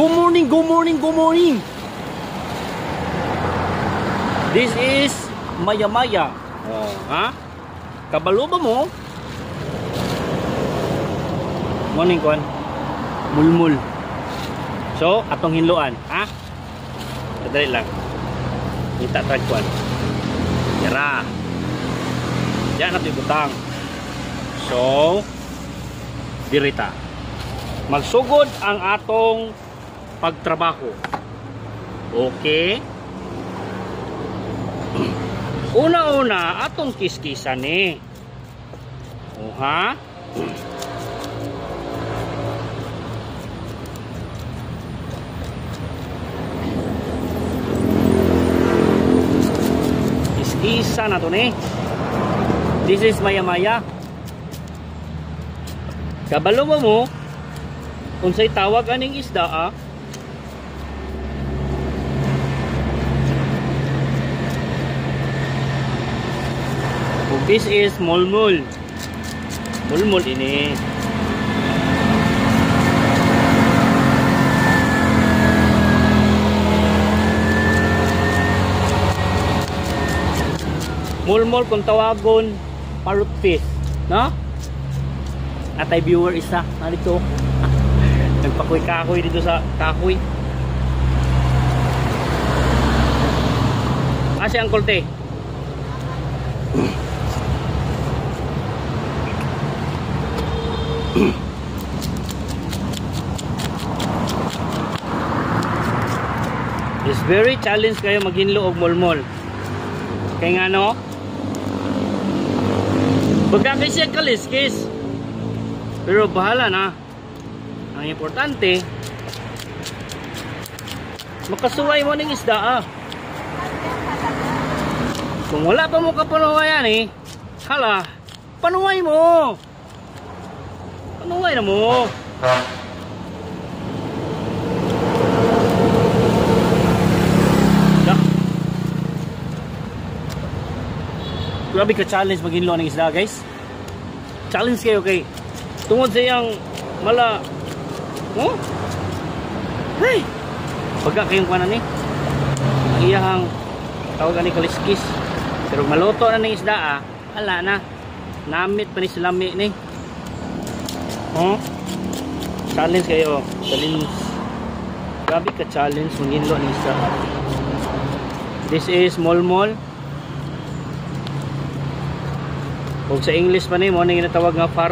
Good morning, good morning, good morning. This is Maya Maya. Oh, ha? Kabalo ba mo? Morning kwan. Mulmul. So, atong hinluan, ha? Kadali lang. Kita tag kwan. Yara. Yan natin butang. So, dirita. Magsugod ang atong pagtrabaho. Okay? Una-una, atong kiskisan eh. O ha? Kiskisa na to eh. This is Maya Maya. Kabalo mo unsay tawag aning isda ah? This is mulmul. Mulmul ini. Mulmul kung tawagon parrot fish, no? Atay viewer isa narito. Nagpakoy-kahoy dito sa kahoy. Kasi ang kulte. It's very challenge kayo maghinlo og mulmul. Kaya nga no? Bagay siya kaliskis. Pero bahala na. Ang importante makasuway mo ng isda ah. Kung wala pa mo kapanuwayan eh, hala, panuway mo. Panuway na mo. Grabe ka challenge maghinlo ng isda guys. Challenge kayo kay tungod sa iyang mala. Oh? Hey! Pagka kayong kanan eh. Ang iyahang tawagan ni kaliskis. Pero maluto na ng isda ah. Hala na. Namit pa ni silami ni. Oh? Challenge kayo. Challenge. Grabe ka challenge maghinlo ng isda. This is mulmul. Kung sa English pa ni mo, na ginatawag nga parrot.